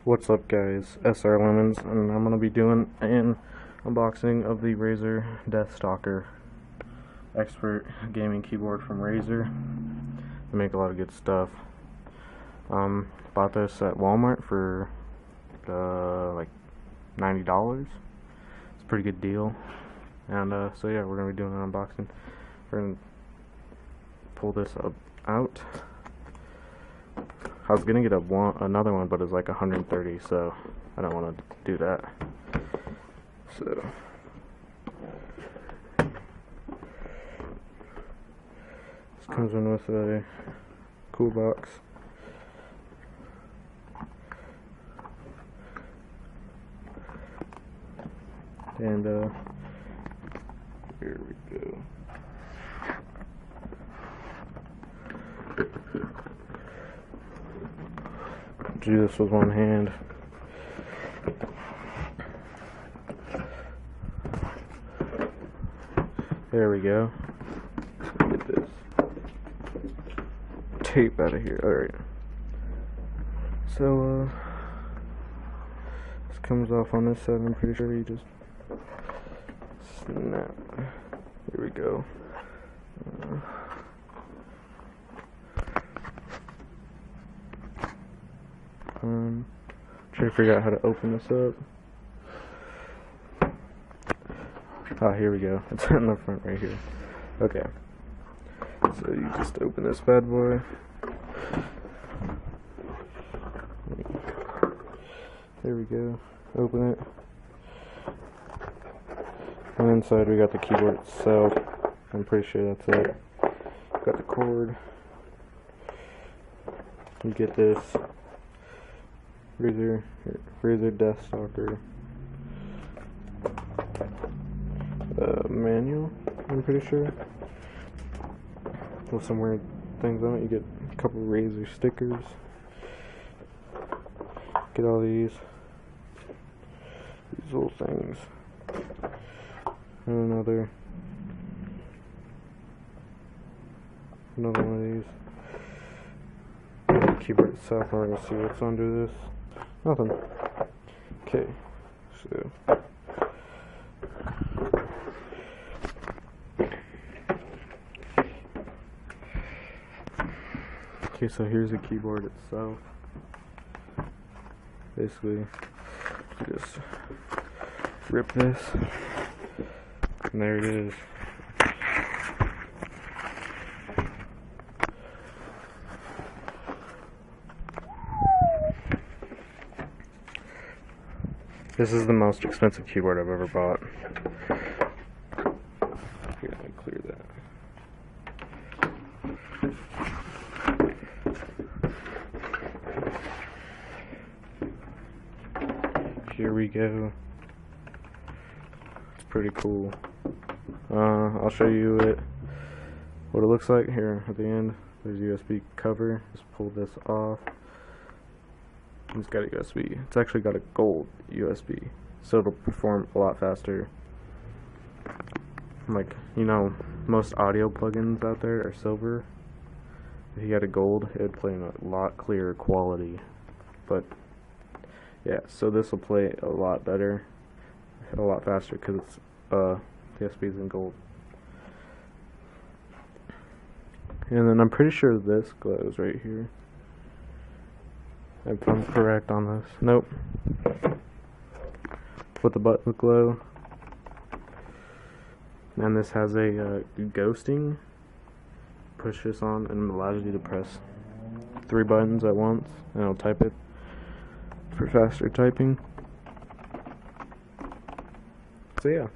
What's up guys, SR Lemons, and I'm going to be doing an unboxing of the Razer Deathstalker Expert Gaming Keyboard from Razer. They make a lot of good stuff. Bought this at Walmart for like $90. It's a pretty good deal. And so yeah, we're going to be doing an unboxing. We're going to pull this out. I was gonna get another one, but it's like 130, so I don't want to do that. So this comes in with a cool box. And here we go. Do this with one hand. There we go. Get this tape out of here. Alright. So, this comes off on this side. I'm pretty sure you just snap. Here we go. Try to figure out how to open this up. Oh, here we go. It's in the front right here. Okay. So you just open this bad boy. There we go. Open it. And inside we got the keyboard itself. I'm pretty sure that's it. Got the cord. You get this Razer Deathstalker manual, I'm pretty sure. With some weird things on it. You get a couple Razer stickers. Get all these little things. And another one of these. The keyboard itself, we're gonna see what's under this. Nothing. Okay, so here's the keyboard itself. Basically, you just rip this, and there it is. This is the most expensive keyboard I've ever bought. Here, let me clear that. Here we go. It's pretty cool. I'll show you what it looks like here at the end. There's a USB cover. Just pull this off. It's got a USB. It's actually got a gold USB, so it'll perform a lot faster. Like, you know, most audio plugins out there are silver. If you had a gold, it would play in a lot clearer quality. But yeah, so this will play a lot better, a lot faster, because it's the USB is in gold. And then I'm pretty sure this glows right here, if I'm correct on this. Nope. With the buttons glow. And this has a ghosting. Push this on and it allows you to press 3 buttons at once, and it'll type it for faster typing. So yeah.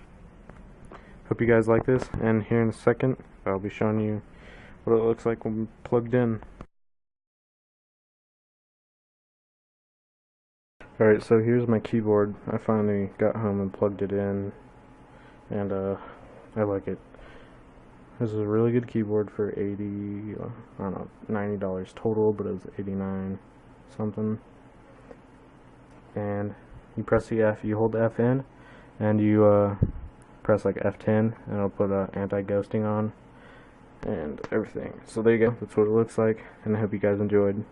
Hope you guys like this, and here in a second I'll be showing you what it looks like when plugged in. Alright, so here's my keyboard. I finally got home and plugged it in, and I like it. This is a really good keyboard for I don't know, $90 total, but it was 89 something. And you press the F, you hold the F in, and you press like F10, and it'll put anti-ghosting on and everything. So there you go. That's what it looks like, and I hope you guys enjoyed.